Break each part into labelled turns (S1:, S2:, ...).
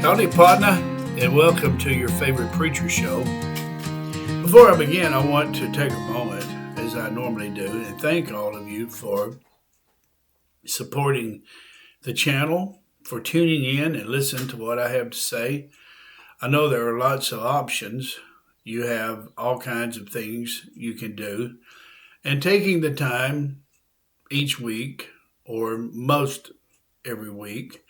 S1: Howdy, partner, and welcome to your favorite preacher show. Before I begin, I want to take a moment, as I normally do, and thank all of you for supporting the channel, for tuning in and listening to what I have to say. I know there are lots of options. You have all kinds of things you can do. And taking the time each week, or most every week,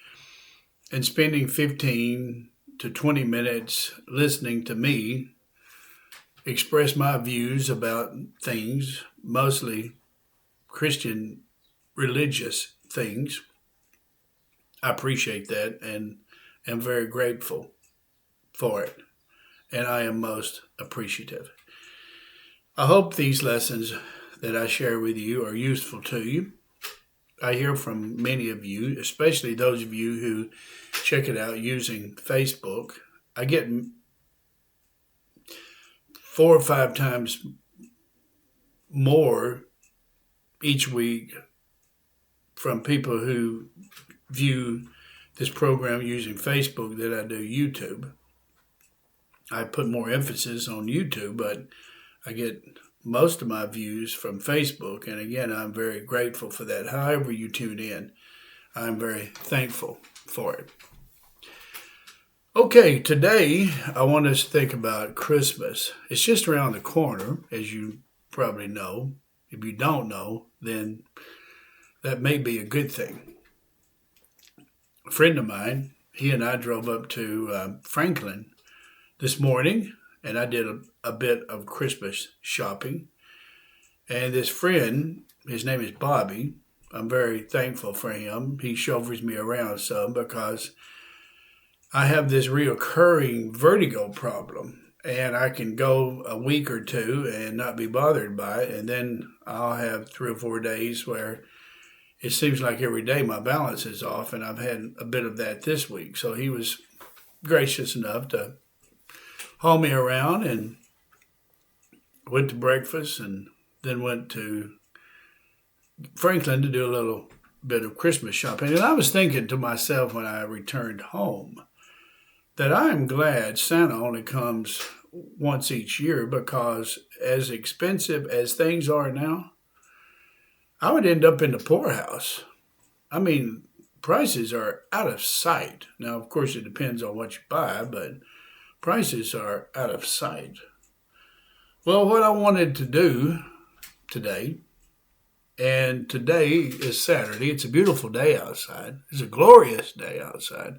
S1: and spending 15 to 20 minutes listening to me express my views about things, mostly Christian religious things. I appreciate that and am very grateful for it, and I am most appreciative. I hope these lessons that I share with you are useful to you. I hear from many of you, especially those of you who check it out using Facebook. I get 4 or 5 times more each week from people who view this program using Facebook than I do YouTube. I put more emphasis on YouTube, but I get most of my views from Facebook. And again, I'm very grateful for that. However you tune in, I'm very thankful for it. Okay, today I want us to think about Christmas. It's just around the corner, as you probably know. If you don't know, then that may be a good thing. A friend of mine, he and I drove up to Franklin this morning, and I did a bit of Christmas shopping. And this friend, his name is Bobby. I'm very thankful for him. He chauffeurs me around some because I have this reoccurring vertigo problem. And I can go a week or two and not be bothered by it. And then I'll have 3 or 4 days where it seems like every day my balance is off. And I've had a bit of that this week. So he was gracious enough to haul me around, and went to breakfast and then went to Franklin to do a little bit of Christmas shopping. And I was thinking to myself when I returned home that I am glad Santa only comes once each year, because as expensive as things are now, I would end up in the poorhouse. I mean, prices are out of sight. Now, of course, it depends on what you buy, but prices are out of sight. Well, what I wanted to do today, and today is Saturday. It's a beautiful day outside. It's a glorious day outside.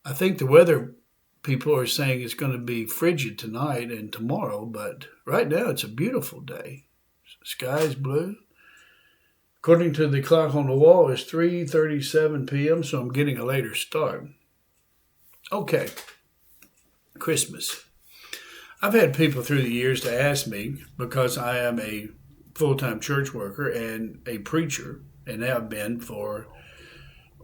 S1: I think the weather people are saying it's going to be frigid tonight and tomorrow, but right now it's a beautiful day. The sky is blue. According to the clock on the wall, it's 3:37 p.m., so I'm getting a later start. Okay. Christmas. I've had people through the years to ask me, because I am a full-time church worker and a preacher, and have been for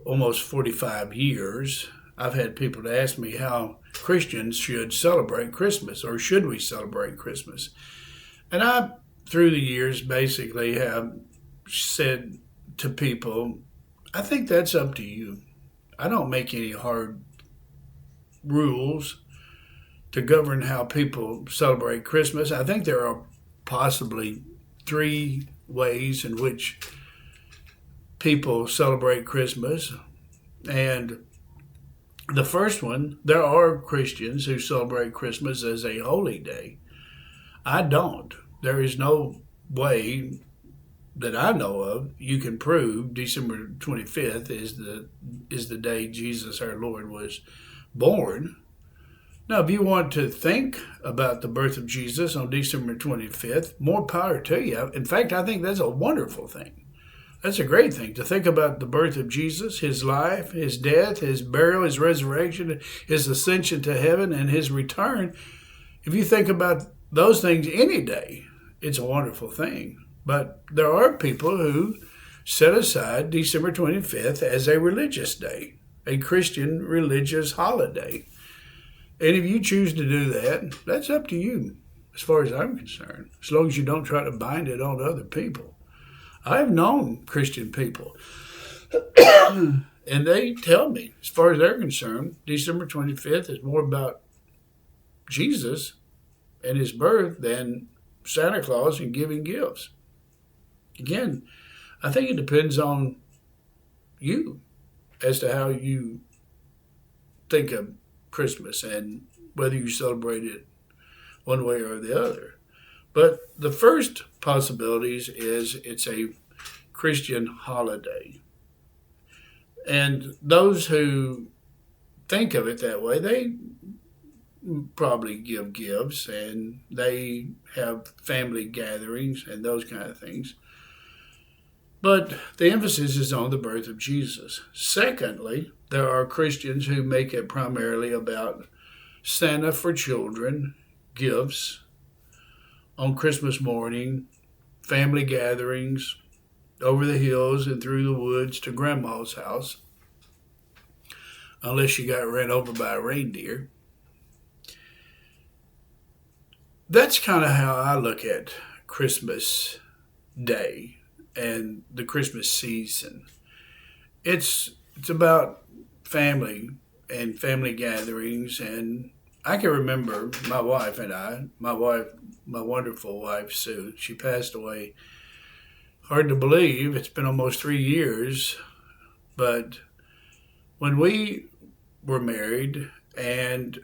S1: almost 45 years. I've had people to ask me how Christians should celebrate Christmas, or should we celebrate Christmas? And I, through the years, basically have said to people, I think that's up to you. I don't make any hard rules to govern how people celebrate Christmas. I think there are possibly 3 ways in which people celebrate Christmas. And the first one, there are Christians who celebrate Christmas as a holy day. I don't. There is no way that I know of you can prove December 25th is the day Jesus our Lord was born. Now, if you want to think about the birth of Jesus on December 25th, more power to you. In fact, I think that's a wonderful thing. That's a great thing to think about the birth of Jesus, his life, his death, his burial, his resurrection, his ascension to heaven, and his return. If you think about those things any day, it's a wonderful thing. But there are people who set aside December 25th as a religious day, a Christian religious holiday. And if you choose to do that, that's up to you, as far as I'm concerned, as long as you don't try to bind it on other people. I've known Christian people And they tell me, as far as they're concerned, December 25th is more about Jesus and his birth than Santa Claus and giving gifts. Again, I think it depends on you as to how you think of Christmas and whether you celebrate it one way or the other. But the first possibilities is it's a Christian holiday. And those who think of it that way, they probably give gifts and they have family gatherings and those kind of things. But the emphasis is on the birth of Jesus. Secondly, there are Christians who make it primarily about Santa for children, gifts, on Christmas morning, family gatherings, over the hills and through the woods to Grandma's house, unless you got ran over by a reindeer. That's kind of how I look at Christmas Day and the Christmas season. It's about family and family gatherings, and I can remember my wife and I, my wonderful wife Sue, she passed away. Hard to believe, it's been almost 3 years, but when we were married and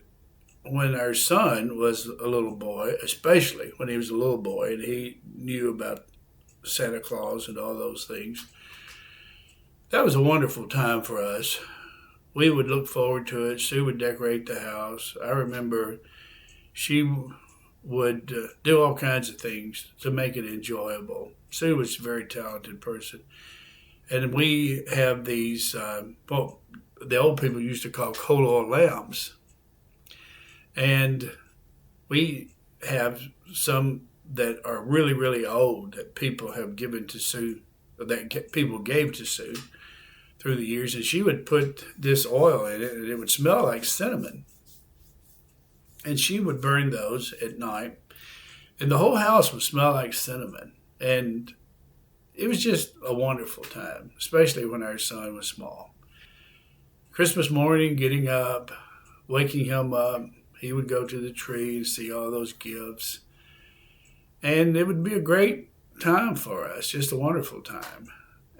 S1: when our son was a little boy, especially when he was a little boy and he knew about Santa Claus and all those things, that was a wonderful time for us. We would look forward to it. Sue would decorate the house. I remember she would do all kinds of things to make it enjoyable. Sue was a very talented person. And we have these, the old people used to call coal oil lamps. And we have some that are really, really old that people have given to Sue, that people gave to Sue through the years. And she would put this oil in it and it would smell like cinnamon. And she would burn those at night. And the whole house would smell like cinnamon. And it was just a wonderful time, especially when our son was small. Christmas morning, getting up, waking him up, he would go to the tree and see all those gifts. And it would be a great time for us, just a wonderful time.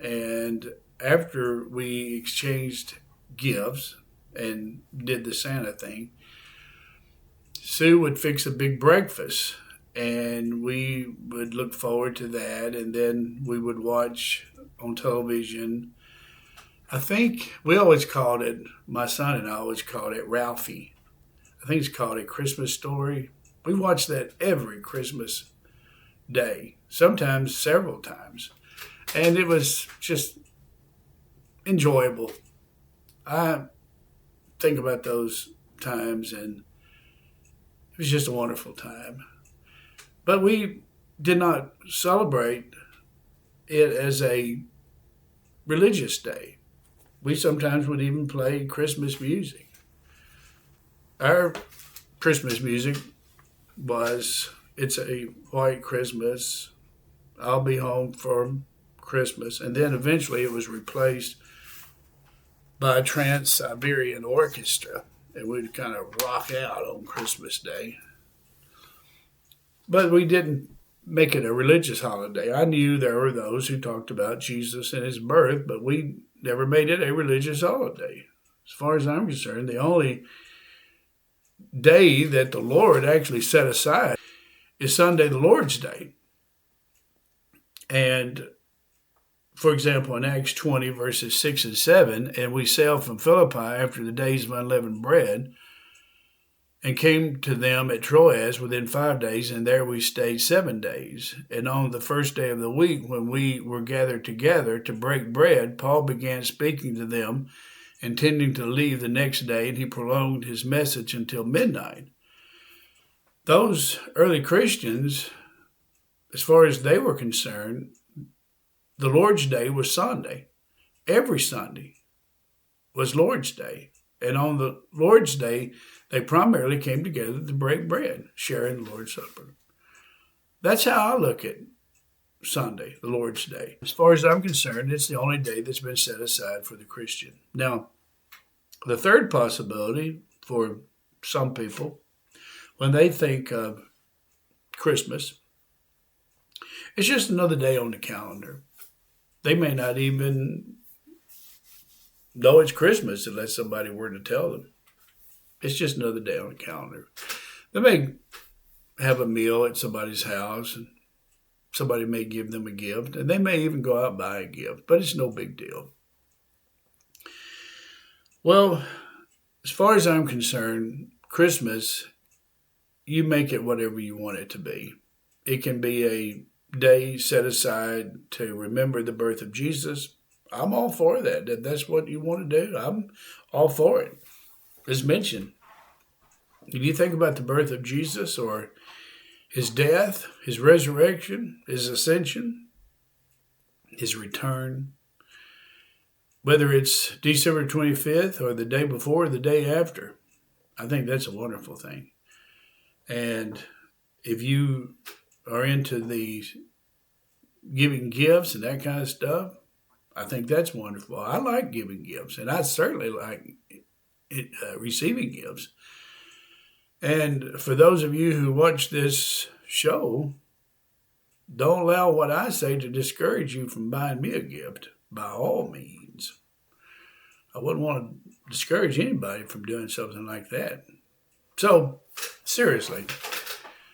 S1: And after we exchanged gifts and did the Santa thing, Sue would fix a big breakfast. And we would look forward to that, and then we would watch on television. I think we always called it, my son and I always called it Ralphie. I think it's called A Christmas Story. We watched that every Christmas day, sometimes several times. And it was just enjoyable. I think about those times, and it was just a wonderful time. But we did not celebrate it as a religious day. We sometimes would even play Christmas music. Our Christmas music was It's a White Christmas, I'll Be Home for Christmas, and then eventually it was replaced by a Trans-Siberian Orchestra, and we'd kind of rock out on Christmas Day. But we didn't make it a religious holiday. I knew there were those who talked about Jesus and his birth, but we never made it a religious holiday. As far as I'm concerned, the only day that the Lord actually set aside is Sunday, the Lord's Day. And, for example, in Acts 20, verses 6 and 7, and we sailed from Philippi after the days of unleavened bread, and came to them at Troas within 5 days, and there we stayed 7 days. And on the first day of the week, when we were gathered together to break bread, Paul began speaking to them, intending to leave the next day, and he prolonged his message until midnight. Those early Christians, as far as they were concerned, the Lord's Day was Sunday. Every Sunday was Lord's Day. And on the Lord's Day, they primarily came together to break bread, sharing the Lord's Supper. That's how I look at Sunday, the Lord's Day. As far as I'm concerned, it's the only day that's been set aside for the Christian. Now, the third possibility for some people, when they think of Christmas, it's just another day on the calendar. They may not even know it's Christmas unless somebody were to tell them. It's just another day on the calendar. They may have a meal at somebody's house, and somebody may give them a gift, and they may even go out and buy a gift, but it's no big deal. Well, as far as I'm concerned, Christmas, you make it whatever you want it to be. It can be a day set aside to remember the birth of Jesus. I'm all for that. That's what you want to do. I'm all for it. As mentioned, if you think about the birth of Jesus or his death, his resurrection, his ascension, his return, whether it's December 25th or the day before or the day after, I think that's a wonderful thing. And if you are into the giving gifts and that kind of stuff, I think that's wonderful. I like giving gifts, and I certainly like receiving gifts. And for those of you who watch this show, don't allow what I say to discourage you from buying me a gift, by all means. I wouldn't want to discourage anybody from doing something like that. So, seriously,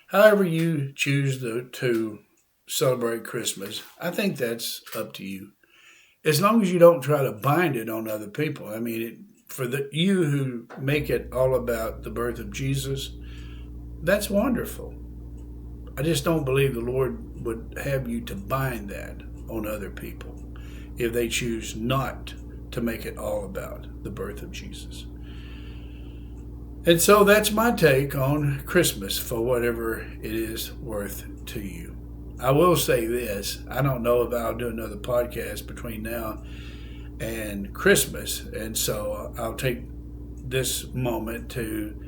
S1: however you choose to celebrate Christmas, I think that's up to you. As long as you don't try to bind it on other people. I mean, you who make it all about the birth of Jesus, that's wonderful. I just don't believe the Lord would have you to bind that on other people if they choose not to make it all about the birth of Jesus. And so that's my take on Christmas, for whatever it is worth to you. I will say this, I don't know if I'll do another podcast between now and Christmas, and so I'll take this moment to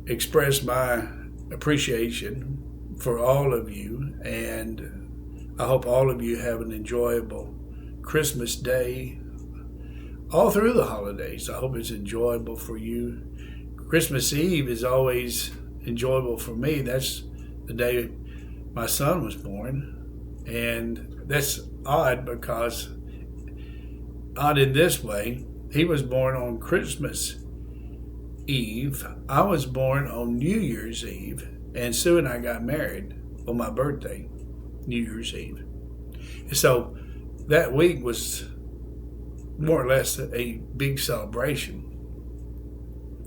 S1: express my appreciation for all of you, and I hope all of you have an enjoyable Christmas day all through the holidays. I hope it's enjoyable for you. Christmas Eve is always enjoyable for me. That's the day my son was born, and that's odd because odd in this way, he was born on Christmas Eve. I was born on New Year's Eve, and Sue and I got married on my birthday, New Year's Eve. So that week was more or less a big celebration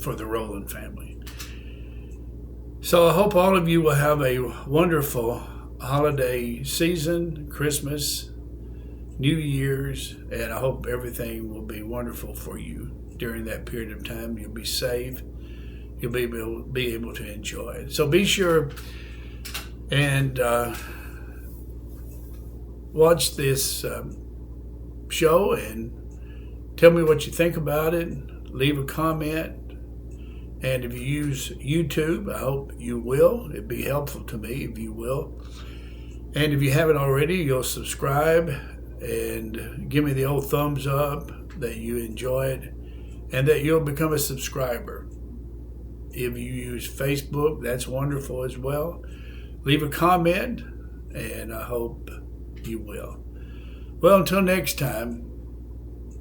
S1: for the Rowland family. So I hope all of you will have a wonderful holiday season, Christmas, New Year's, and I hope everything will be wonderful for you during that period of time. You'll be safe. You'll be able to enjoy it. So be sure and watch this show and tell me what you think about it. Leave a comment. And if you use YouTube, I hope you will. It'd be helpful to me if you will. And if you haven't already, you'll subscribe and give me the old thumbs up that you enjoyed and that you'll become a subscriber. If you use Facebook, that's wonderful as well. Leave a comment, and I hope you will. Well, until next time,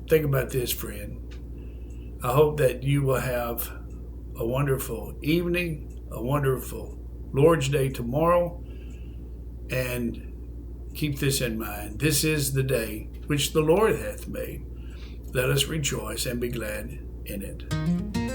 S1: think about this, friend. I hope that you will have a wonderful evening, a wonderful Lord's Day tomorrow, and keep this in mind. This is the day which the Lord hath made. Let us rejoice and be glad in it.